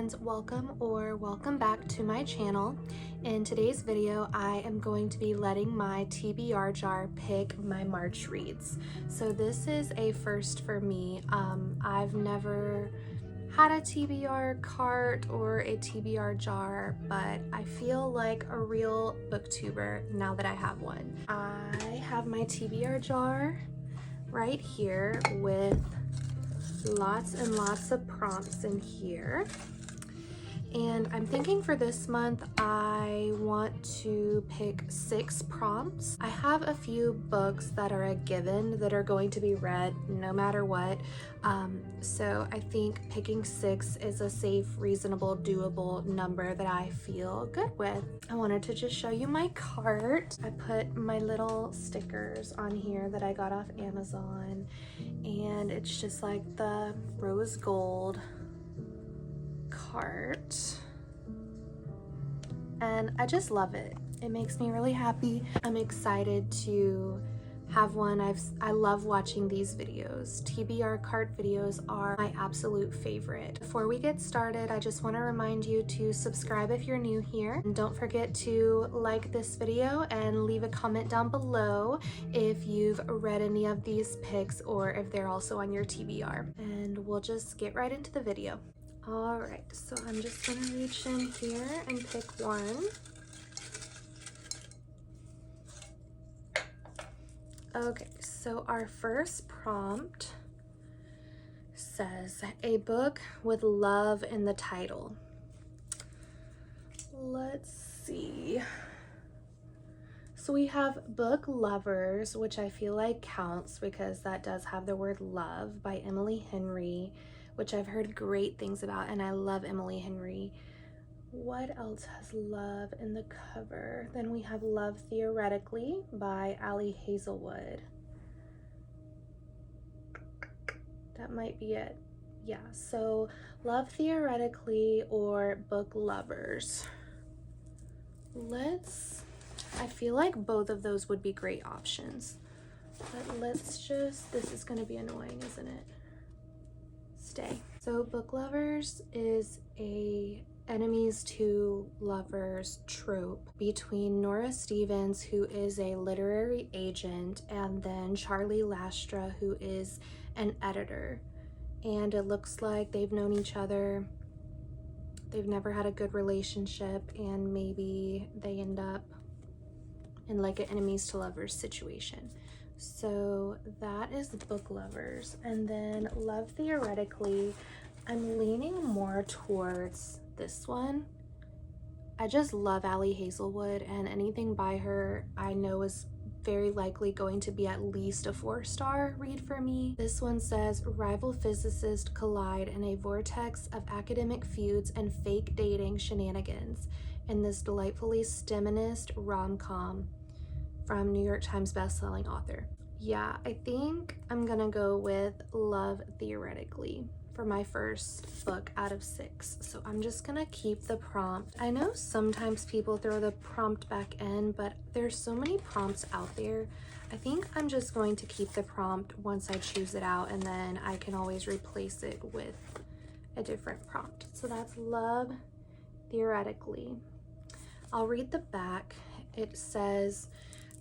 friends, welcome back to my channel. In today's video I am going to be letting my TBR jar pick my March reads. So this is a first for me. I've never had a TBR cart or a TBR jar, but I feel like a real booktuber now that I have one. I have my TBR jar right here with lots and lots of prompts in here, and I'm thinking for this month I want to pick 6 prompts. I have a few books that are a given that are going to be read no matter what, so I think picking 6 is a safe, reasonable, doable number that I feel good with. I wanted to just show you my cart. I put my little stickers on here that I got off Amazon, and it's just like the rose gold cart, and I just love it. It makes me really happy. I'm excited to have one. I love watching these videos. TBR cart videos are my absolute favorite. Before we get started, I just want to remind you to subscribe if you're new here, and don't forget to like this video and leave a comment down below if you've read any of these picks or if they're also on your TBR, and we'll just get right into the video. All right, so I'm just gonna reach in here and pick one. Okay, so our first prompt says, a book with love in the title. Let's see. So we have Book Lovers, which I feel like counts because that does have the word love, by Emily Henry, which I've heard great things about, and I love Emily Henry. What else has love in the cover? Then we have Love Theoretically by Ali Hazelwood. That might be it. Yeah, so Love Theoretically or Book Lovers. I feel like both of those would be great options. But this is gonna be annoying, isn't it? Stay. So Book Lovers is a enemies to lovers trope between Nora Stevens, who is a literary agent, and then Charlie Lastra, who is an editor. And it looks like they've known each other. They've never had a good relationship, and maybe they end up in like an enemies to lovers situation. So that is Book Lovers. And then Love Theoretically, I'm leaning more towards this one. I just love Ali Hazelwood, and anything by her I know is very likely going to be at least a 4-star read for me. This one says, rival physicists collide in a vortex of academic feuds and fake dating shenanigans in this delightfully STEMinist rom-com from New York Times bestselling author. Yeah, I think I'm gonna go with Love Theoretically for my first book out of 6. So I'm just gonna keep the prompt. I know sometimes people throw the prompt back in, but there's so many prompts out there. I think I'm just going to keep the prompt once I choose it out, and then I can always replace it with a different prompt. So that's Love Theoretically. I'll read the back. It says,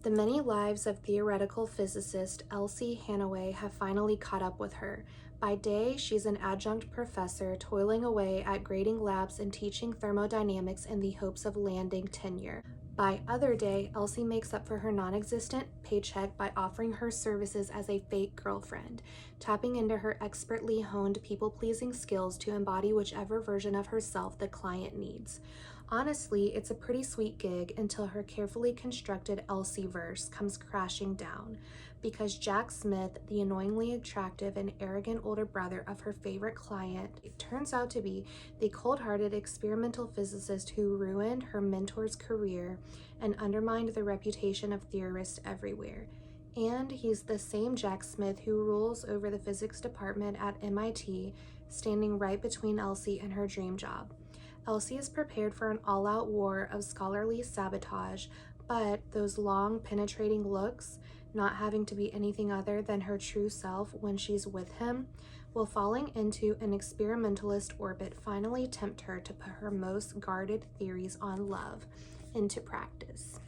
the many lives of theoretical physicist Elsie Hanaway have finally caught up with her. By day, she's an adjunct professor toiling away at grading labs and teaching thermodynamics in the hopes of landing tenure. By other day, Elsie makes up for her non-existent paycheck by offering her services as a fake girlfriend, tapping into her expertly honed people-pleasing skills to embody whichever version of herself the client needs. Honestly, it's a pretty sweet gig until her carefully constructed Elsie-verse comes crashing down, because Jack Smith, the annoyingly attractive and arrogant older brother of her favorite client, turns out to be the cold-hearted experimental physicist who ruined her mentor's career and undermined the reputation of theorists everywhere. And he's the same Jack Smith who rules over the physics department at MIT, standing right between Elsie and her dream job. Elsie is prepared for an all-out war of scholarly sabotage, but those long, penetrating looks, not having to be anything other than her true self when she's with him, will falling into an experimentalist orbit finally tempt her to put her most guarded theories on love into practice.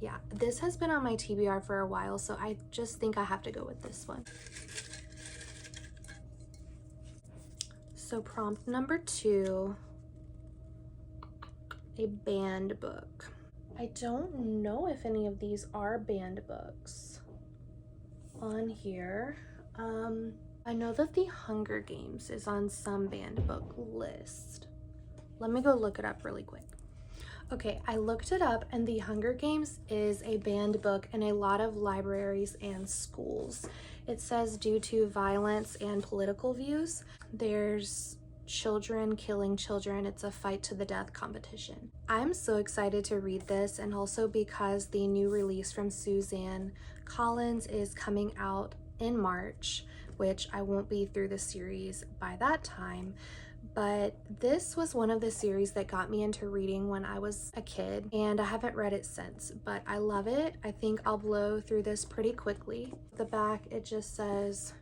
Yeah, this has been on my TBR for a while, so I just think I have to go with this one. So prompt number 2, a banned book. I don't know if any of these are banned books on here. I know that The Hunger Games is on some banned book list. Let me go look it up really quick. Okay, I looked it up, and The Hunger Games is a banned book in a lot of libraries and schools. It says due to violence and political views, there's children killing children. It's a fight to the death competition. I'm so excited to read this, and also because the new release from Suzanne Collins is coming out in March, which I won't be through the series by that time. But this was one of the series that got me into reading when I was a kid, and I haven't read it since, but I love it. I think I'll blow through this pretty quickly. The back, it just says,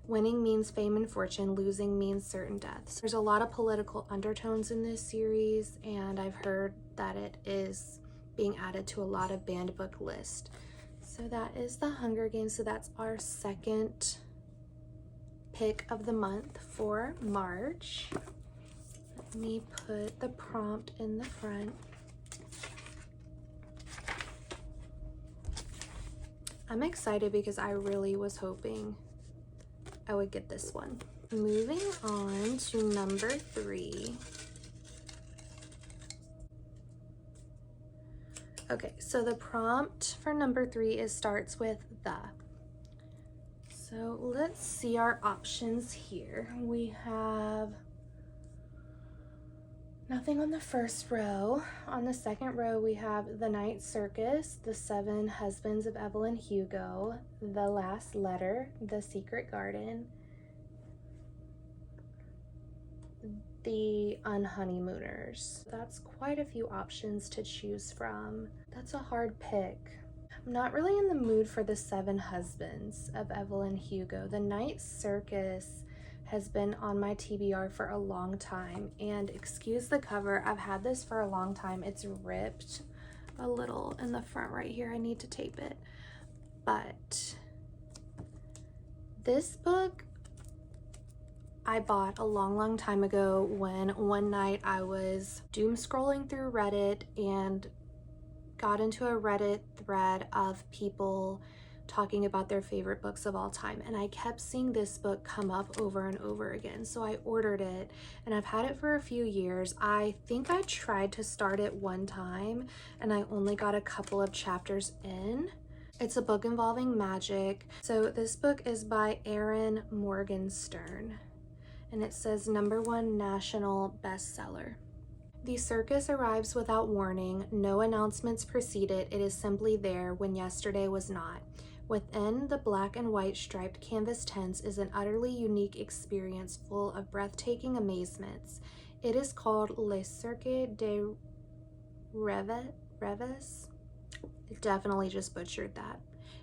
winning means fame and fortune, losing means certain deaths. There's a lot of political undertones in this series, and I've heard that it is being added to a lot of banned book lists. So that is The Hunger Games. So that's our second pick of the month for March. Let me put the prompt in the front. I'm excited because I really was hoping I would get this one. Moving on to number 3. Okay, so the prompt for number 3 starts with the. So let's see our options here. We have nothing on the first row. On the second row, we have The Night Circus, The 7 Husbands of Evelyn Hugo, The Last Letter, The Secret Garden, The Unhoneymooners. That's quite a few options to choose from. That's a hard pick. I'm not really in the mood for The 7 Husbands of Evelyn Hugo. The Night Circus has been on my TBR for a long time, and excuse the cover, I've had this for a long time. It's ripped a little in the front right here. I need to tape it. But this book I bought a long time ago when one night I was doom scrolling through Reddit and got into a Reddit thread of people talking about their favorite books of all time, and I kept seeing this book come up over and over again. So I ordered it, and I've had it for a few years. I think I tried to start it one time and I only got a couple of chapters in. It's a book involving magic. So this book is by Erin Morgenstern, and it says #1 national bestseller. The circus arrives without warning. No announcements precede it. It is simply there when yesterday was not. Within the black and white striped canvas tents is an utterly unique experience full of breathtaking amazements. It is called Le Cirque des Rêves. Definitely just butchered that.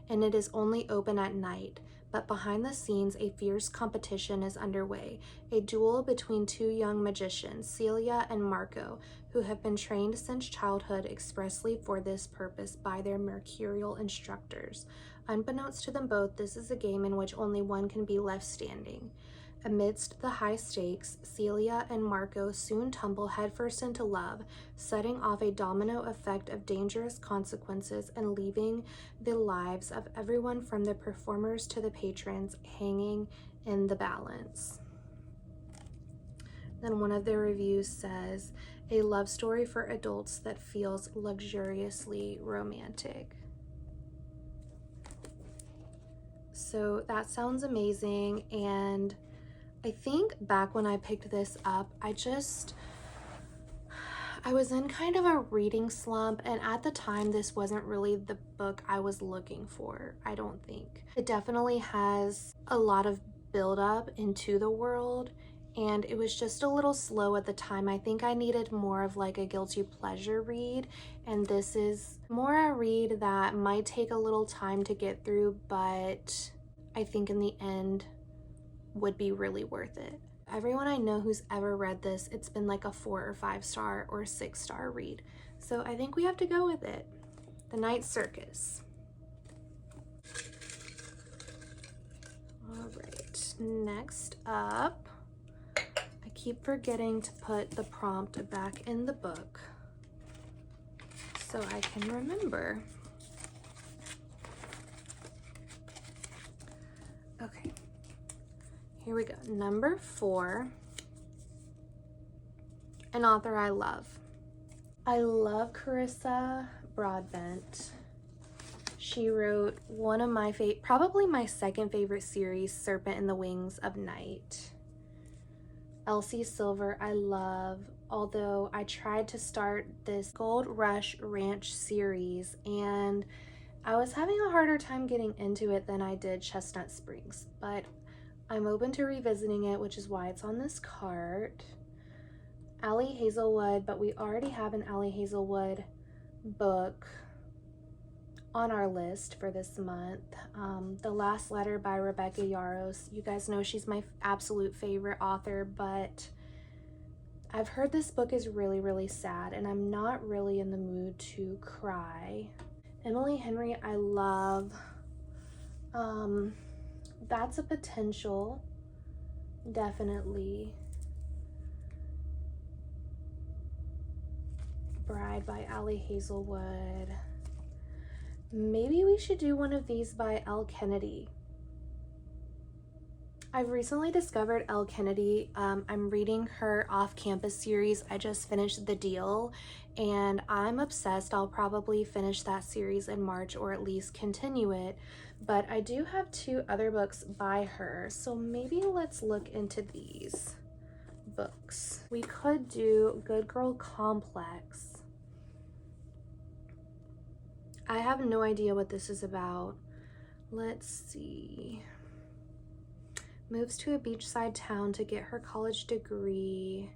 And it is only open at night. But behind the scenes, a fierce competition is underway, a duel between 2 young magicians, Celia and Marco, who have been trained since childhood expressly for this purpose by their mercurial instructors. Unbeknownst to them both, this is a game in which only one can be left standing. Amidst the high stakes, Celia and Marco soon tumble headfirst into love, setting off a domino effect of dangerous consequences and leaving the lives of everyone from the performers to the patrons hanging in the balance. Then one of the reviews says, a love story for adults that feels luxuriously romantic. So that sounds amazing, and I think back when I picked this up, I was in kind of a reading slump, and at the time this wasn't really the book I was looking for, I don't think. It definitely has a lot of build up into the world, and it was just a little slow at the time. I think I needed more of like a guilty pleasure read, and this is more a read that might take a little time to get through, but I think in the end would be really worth it. Everyone I know who's ever read this, it's been like a 4 or 5 star or 6 star read. So I think we have to go with it. The Night Circus. All right, next up, I keep forgetting to put the prompt back in the book so I can remember. Okay, here we go. Number 4, an author I love. I love Carissa Broadbent. She wrote one of my probably my second favorite series, Serpent in the Wings of Night. Elsie Silver, I love, although I tried to start this Gold Rush Ranch series and I was having a harder time getting into it than I did Chestnut Springs, but I'm open to revisiting it, which is why it's on this cart. Allie Hazelwood, but we already have an Allie Hazelwood book on our list for this month. The Last Letter by Rebecca Yarros. You guys know she's my absolute favorite author, but I've heard this book is really, really sad, and I'm not really in the mood to cry. Emily Henry, I love. That's a potential, definitely. Bride by Allie Hazelwood. Maybe we should do one of these by Elle Kennedy. I've recently discovered Elle Kennedy. I'm reading her off-campus series. I just finished The Deal and I'm obsessed. I'll probably finish that series in March, or at least continue it. But I do have 2 other books by her, so maybe let's look into these books. We could do Good Girl Complex. I have no idea what this is about. Let's see. Moves to a beachside town to get her college degree.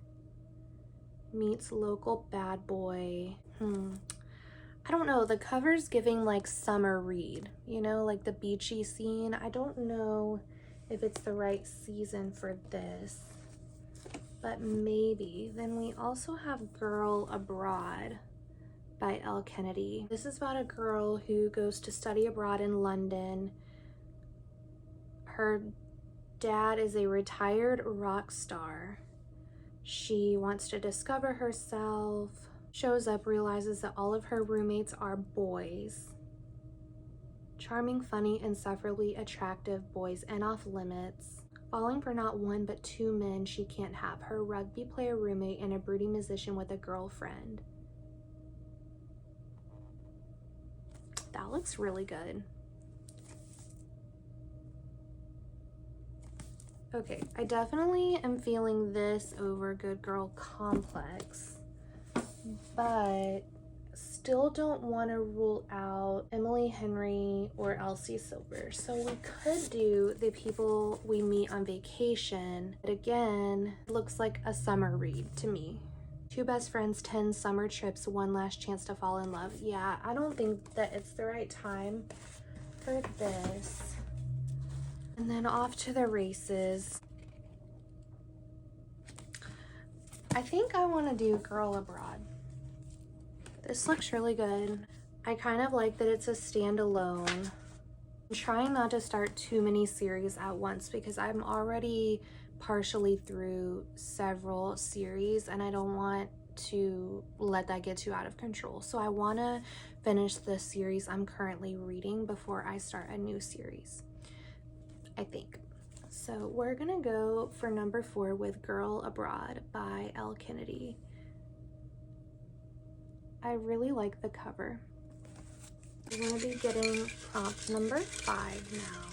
Meets local bad boy. I don't know. The cover's giving like summer read, you know, like the beachy scene. I don't know if it's the right season for this, but maybe. Then we also have Girl Abroad by Elle Kennedy. This is about a girl who goes to study abroad in London. Her dad is a retired rock star. She wants to discover herself, shows up, realizes that all of her roommates are boys. Charming, funny, insufferably attractive boys and off limits. Falling for not 1 but 2 men she can't have, her rugby player roommate and a brooding musician with a girlfriend. That looks really good. Okay, I definitely am feeling this over Good Girl Complex, but still don't want to rule out Emily Henry or Elsie Silver. So we could do The People We Meet on Vacation. But again, it looks like a summer read to me. 2 best friends, 10 summer trips, 1 last chance to fall in love. Yeah, I don't think that it's the right time for this. And then off to the races. I think I want to do Girl Abroad. This looks really good. I kind of like that it's a standalone. I'm trying not to start too many series at once because I'm already partially through several series and I don't want to let that get too out of control. So I want to finish the series I'm currently reading before I start a new series, I think. So we're gonna go for number 4 with Girl Abroad by Elle Kennedy. I really like the cover. We're gonna be getting prompt number 5 now.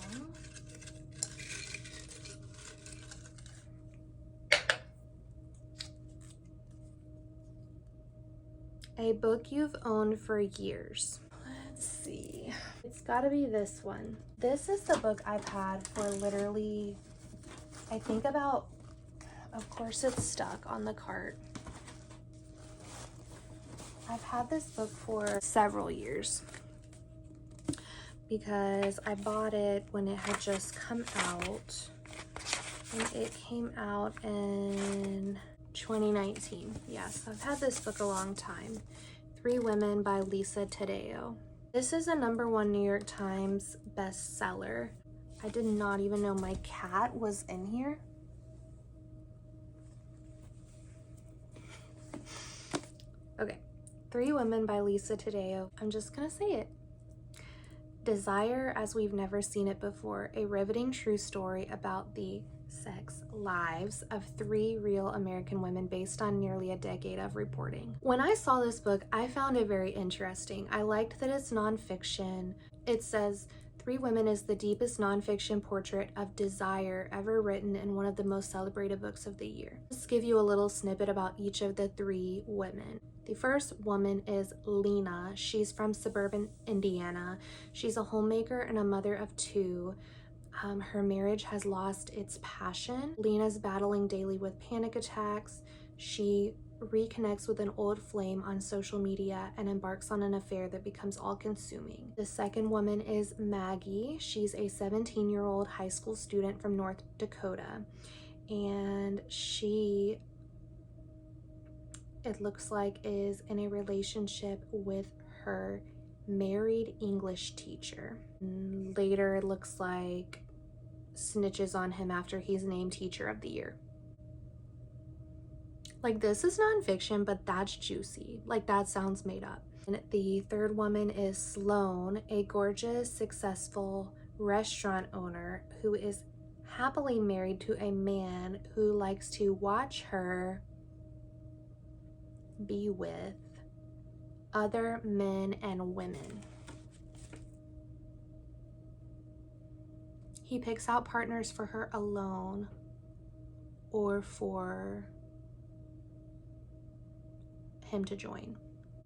A book you've owned for years. Let's see. It's gotta be this one. This is the book I've had for literally, I think about of course it's stuck on the cart. I've had this book for several years because I bought it when it had just come out, and it came out in 2019. Yes, I've had this book a long time. Three Women by Lisa Taddeo. This is a #1 New York Times bestseller. I did not even know my cat was in here. Okay, Three Women by Lisa Taddeo. I'm just gonna say it. Desire as we've never seen it before, a riveting true story about the sex lives of 3 real American women based on nearly a decade of reporting. When I saw this book, I found it very interesting. I liked that it's nonfiction. It says, Three Women is the deepest nonfiction portrait of desire ever written in one of the most celebrated books of the year. Let's give you a little snippet about each of the 3 women. The first woman is Lena. She's from suburban Indiana. She's a homemaker and a mother of 2. Her marriage has lost its passion. Lena's battling daily with panic attacks. She reconnects with an old flame on social media and embarks on an affair that becomes all-consuming. The second woman is Maggie. She's a 17-year-old high school student from North Dakota, and she, it looks like, is in a relationship with her married English teacher. Later, it looks like snitches on him after he's named Teacher of the Year. Like, this is nonfiction, but that's juicy. Like, that sounds made up. And the third woman is Sloane, a gorgeous, successful restaurant owner who is happily married to a man who likes to watch her be with other men and women. He picks out partners for her alone or for him to join.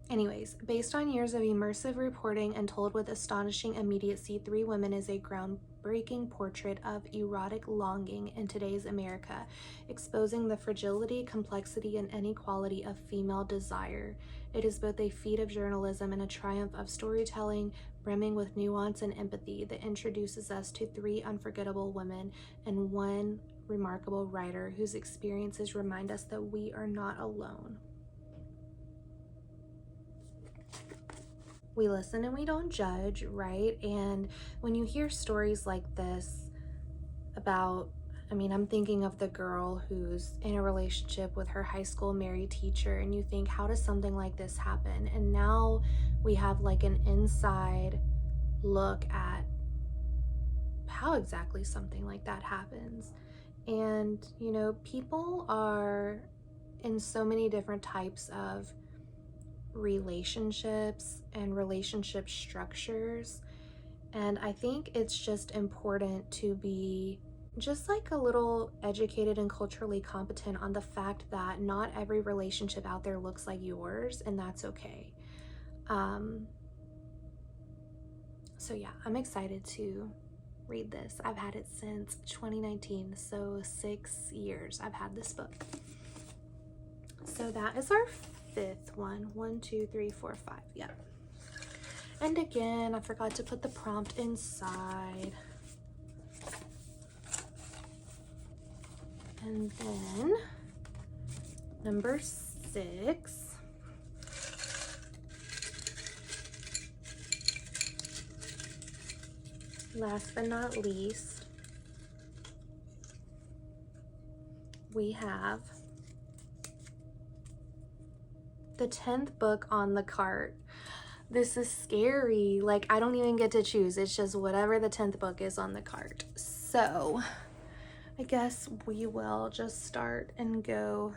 Anyways, based on years of immersive reporting and told with astonishing immediacy, Three Women is a groundbreaking portrait of erotic longing in today's America, exposing the fragility, complexity, and inequality of female desire. It is both a feat of journalism and a triumph of storytelling, brimming with nuance and empathy, that introduces us to 3 unforgettable women and 1 remarkable writer whose experiences remind us that we are not alone. We listen and we don't judge, right? And when you hear stories like this about, I mean, I'm thinking of the girl who's in a relationship with her high school married teacher, and you think, how does something like this happen? And now we have like an inside look at how exactly something like that happens. And, you know, people are in so many different types of relationships and relationship structures, and I think it's just important to be just like a little educated and culturally competent on the fact that not every relationship out there looks like yours, and that's okay. So yeah, I'm excited to read this. I've had it since 2019, so 6 years I've had this book. So that is our 5th one. 1, 2, 3, 4, 5. Yep. And again, I forgot to put the prompt inside. And then number 6. Last but not least, we have the 10th book on the cart. This is scary. Like, I don't even get to choose. It's just whatever the 10th book is on the cart. So I guess we will just start and go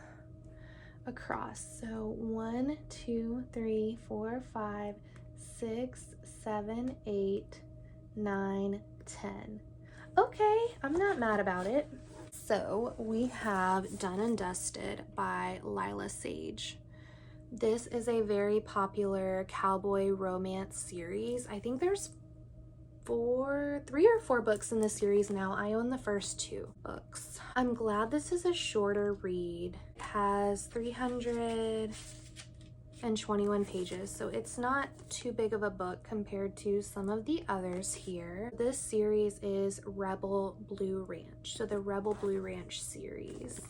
across. So 1, 2, 3, 4, 5, 6, 7, 8, 9, 10. Okay, I'm not mad about it. So we have Done and Dusted by Lila Sage. This is a very popular cowboy romance series. I think there's three or four books in the series now. I own the first two books. I'm glad this is a shorter read. It has 321 pages, so it's not too big of a book compared to some of the others here. This series is Rebel Blue Ranch, so the Rebel Blue Ranch series.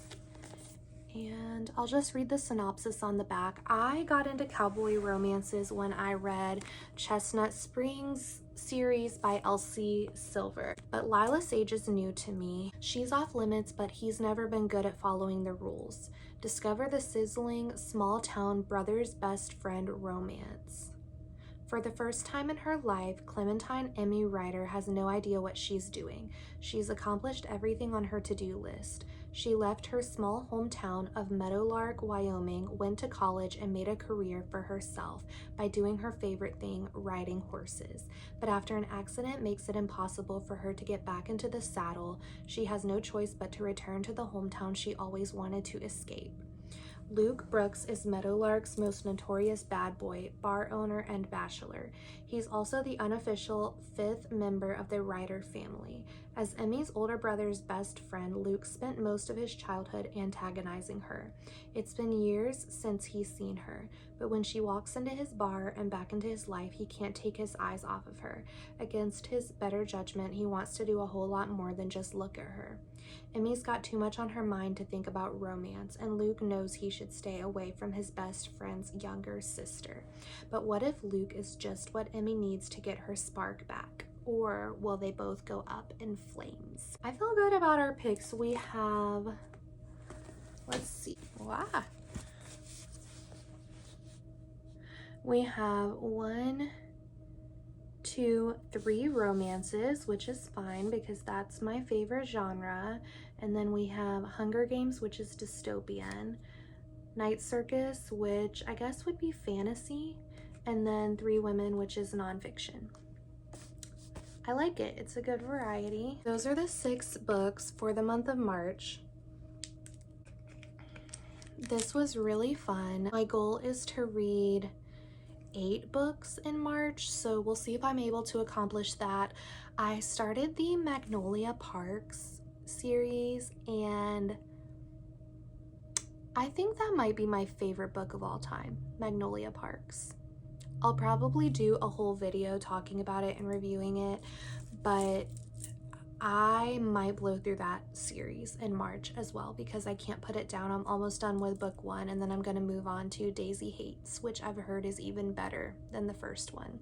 And I'll just read the synopsis on the back. I got into cowboy romances when I read Chestnut Springs series by Elsie Silver. But Lila Sage is new to me. She's off limits, but he's never been good at following the rules. Discover the sizzling, small-town brother's best friend romance. For the first time in her life, Clementine Emmy Ryder has no idea what she's doing. She's accomplished everything on her to-do list. She left her small hometown of Meadowlark, Wyoming, went to college, and made a career for herself by doing her favorite thing, riding horses. But after an accident makes it impossible for her to get back into the saddle, she has no choice but to return to the hometown she always wanted to escape. Luke Brooks is Meadowlark's most notorious bad boy, bar owner, and bachelor. He's also the unofficial 5th member of the Ryder family. As Emmy's older brother's best friend, Luke spent most of his childhood antagonizing her. It's been years since he's seen her, but when she walks into his bar and back into his life, he can't take his eyes off of her. Against his better judgment, he wants to do a whole lot more than just look at her. Emmy's got too much on her mind to think about romance, and Luke knows he should stay away from his best friend's younger sister. But what if Luke is just what Emmy needs to get her spark back? Or will they both go up in flames? I feel good about our picks. We have, let's see, wow. We have 1, 2, 3 romances, which is fine because that's my favorite genre. And then we have Hunger Games, which is dystopian, Night Circus, which I guess would be fantasy, and then 3 Women, which is nonfiction. I like it. It's a good variety. Those are the 6 books for the month of March. This was really fun. My goal is to read 8 books in March, so we'll see if I'm able to accomplish that. I started the Magnolia Parks series, and I think that might be my favorite book of all time, Magnolia Parks. I'll probably do a whole video talking about it and reviewing it, but I might blow through that series in March as well because I can't put it down. I'm almost done with book 1, and then I'm going to move on to Daisy Hates, which I've heard is even better than the first one.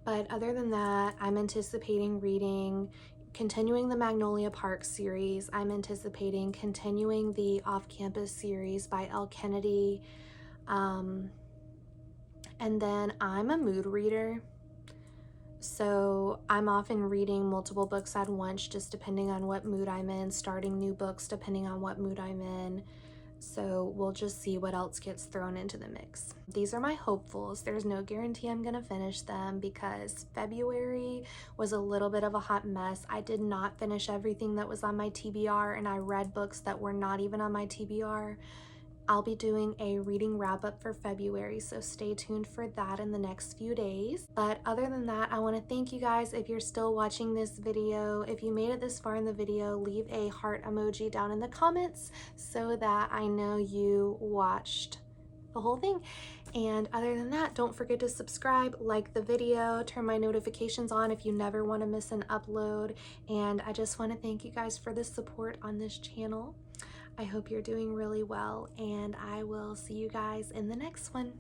But other than that, I'm anticipating continuing the Magnolia Park series. I'm anticipating continuing the Off-Campus series by Elle Kennedy. And then I'm a mood reader, so I'm often reading multiple books at once just depending on what mood I'm in, starting new books depending on what mood I'm in. So we'll just see what else gets thrown into the mix. These are my hopefuls. There's no guarantee I'm gonna finish them because February was a little bit of a hot mess. I did not finish everything that was on my TBR, and I read books that were not even on my TBR. I'll be doing a reading wrap-up for February, so stay tuned for that in the next few days. But other than that, I want to thank you guys if you're still watching this video. If you made it this far in the video, leave a heart emoji down in the comments so that I know you watched the whole thing. And other than that, don't forget to subscribe, like the video, turn my notifications on if you never want to miss an upload. And I just want to thank you guys for the support on this channel. I hope you're doing really well, and I will see you guys in the next one.